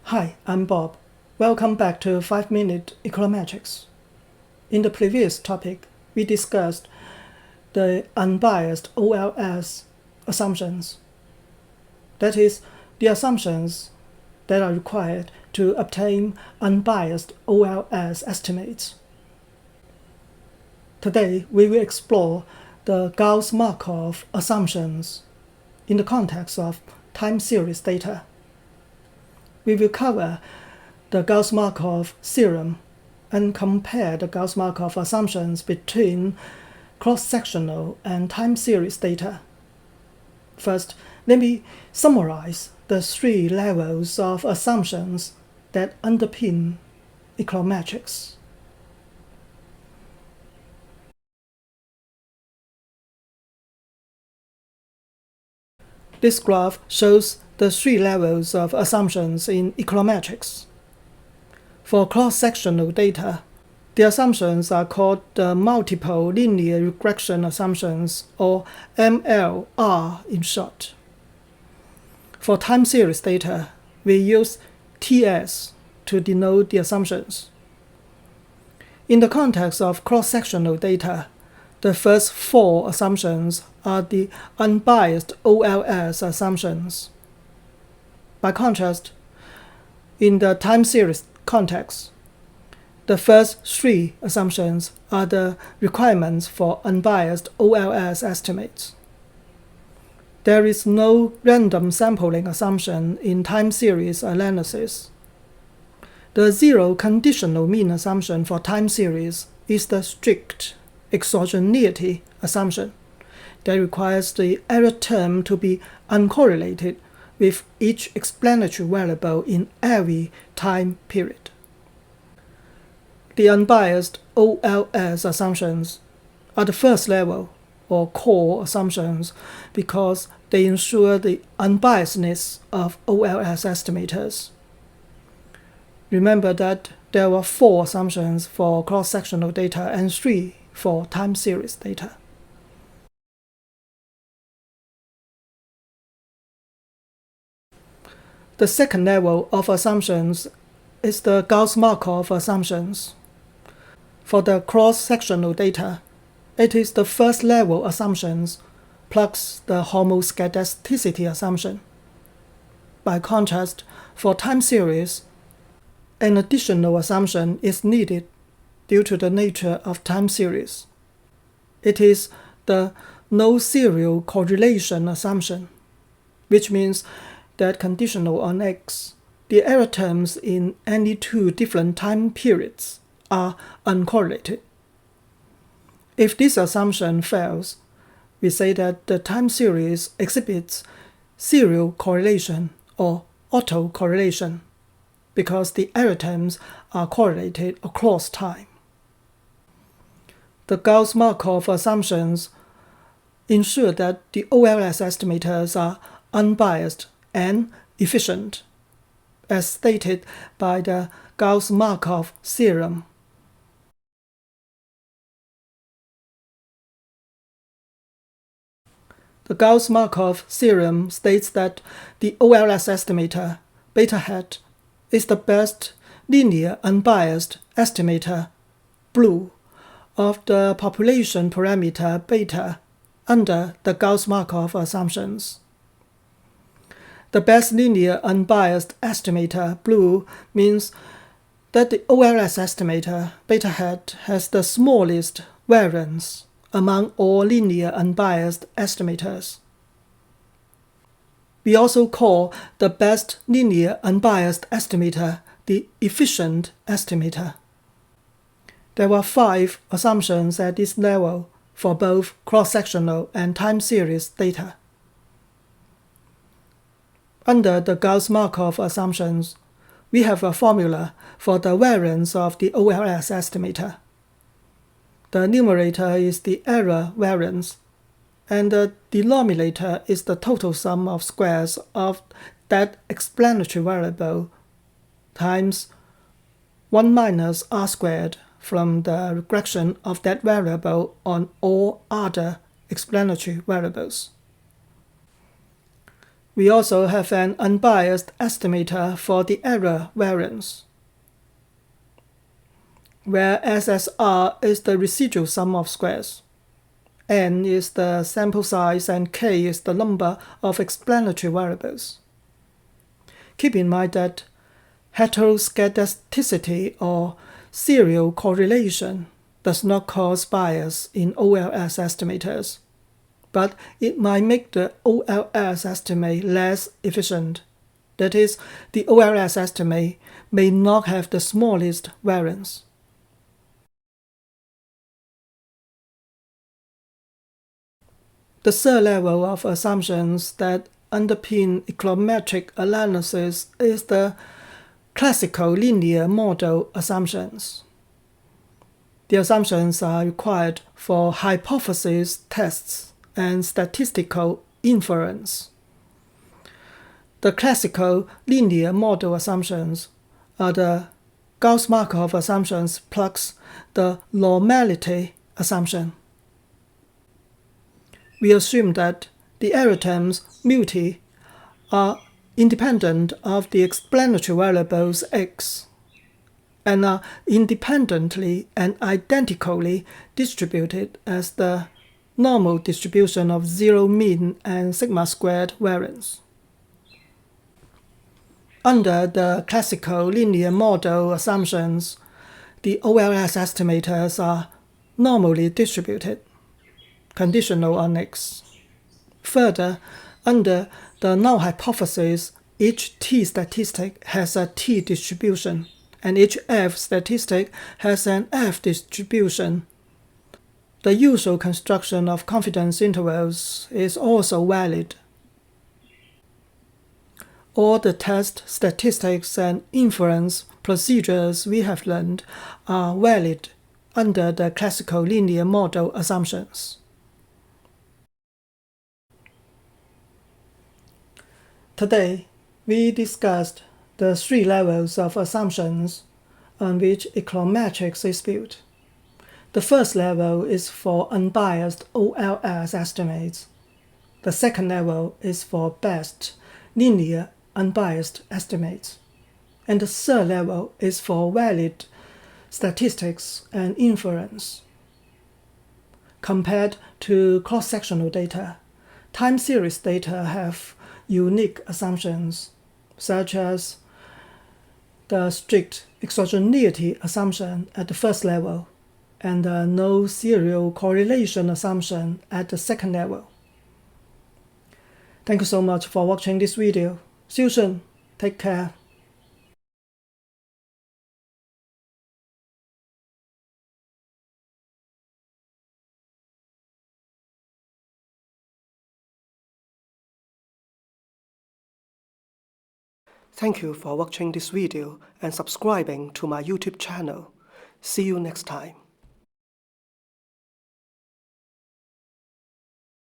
Hi, I'm Bob. Welcome back to 5 Minute Econometrics. In the previous topic, we discussed the unbiased OLS assumptions. That is, the assumptions that are required to obtain unbiased OLS estimates. Today, we will explore the Gauss-Markov assumptions in the context of time series data. We will cover the Gauss-Markov Theorem and compare the Gauss-Markov assumptions between cross-sectional and time series data. First, let me summarize the three levels of assumptions that underpin econometrics. This graph shows the three levels of assumptions in econometrics. For cross-sectional data, the assumptions are called the multiple linear regression assumptions, or MLR in short. For time series data, we use TS to denote the assumptions. In the context of cross-sectional data, the first four assumptions are the unbiased OLS assumptions. By contrast, in the time series context, the first three assumptions are the requirements for unbiased OLS estimates. There is no random sampling assumption in time series analysis. The zero conditional mean assumption for time series is the strict exogeneity assumption that requires the error term to be uncorrelated with each explanatory variable in every time period. The unbiased OLS assumptions are the first level or core assumptions because they ensure the unbiasedness of OLS estimators. Remember that there were four assumptions for cross-sectional data and three for time series data. The second level of assumptions is the Gauss-Markov assumptions. For the cross-sectional data, it is the first level assumptions plus the homoscedasticity assumption. By contrast, for time series, an additional assumption is needed due to the nature of time series. It is the no serial correlation assumption, which means that conditional on X, the error terms in any two different time periods are uncorrelated. If this assumption fails, we say that the time series exhibits serial correlation or autocorrelation because the error terms are correlated across time. The Gauss-Markov assumptions ensure that the OLS estimators are unbiased and efficient, as stated by the Gauss-Markov Theorem. The Gauss-Markov Theorem states that the OLS estimator, beta hat, is the best linear unbiased estimator, blue, of the population parameter beta under the Gauss-Markov assumptions. The best linear unbiased estimator, blue, means that the OLS estimator, beta hat, has the smallest variance among all linear unbiased estimators. We also call the best linear unbiased estimator the efficient estimator. There are 5 assumptions at this level for both cross-sectional and time series data. Under the Gauss-Markov assumptions, we have a formula for the variance of the OLS estimator. The numerator is the error variance, and the denominator is the total sum of squares of that explanatory variable times 1 minus r squared from the regression of that variable on all other explanatory variables. We also have an unbiased estimator for the error variance, where SSR is the residual sum of squares, n is the sample size, and k is the number of explanatory variables. Keep in mind that heteroscedasticity or serial correlation does not cause bias in OLS estimators, but it might make the OLS estimate less efficient. That is, the OLS estimate may not have the smallest variance. The third level of assumptions that underpin econometric analysis is the classical linear model assumptions. The assumptions are required for hypothesis tests and statistical inference. The classical linear model assumptions are the Gauss-Markov assumptions plus the normality assumption. We assume that the error terms mu-t are independent of the explanatory variables x and are independently and identically distributed as the normal distribution of zero mean and sigma squared variance. Under the classical linear model assumptions, the OLS estimators are normally distributed, conditional on x. Further, under the null hypothesis, each t statistic has a t distribution, and each f statistic has an f distribution. The usual construction of confidence intervals is also valid. All the test statistics and inference procedures we have learned are valid under the classical linear model assumptions. Today, we discussed the three levels of assumptions on which econometrics is built. The first level is for unbiased OLS estimates. The second level is for best linear unbiased estimates. And the third level is for valid statistics and inference. Compared to cross-sectional data, time series data have unique assumptions, such as the strict exogeneity assumption at the first level and the no serial correlation assumption at the second level. Thank you so much for watching this video. See you soon. Take care. Thank you for watching this video and subscribing to my YouTube channel. See you next time.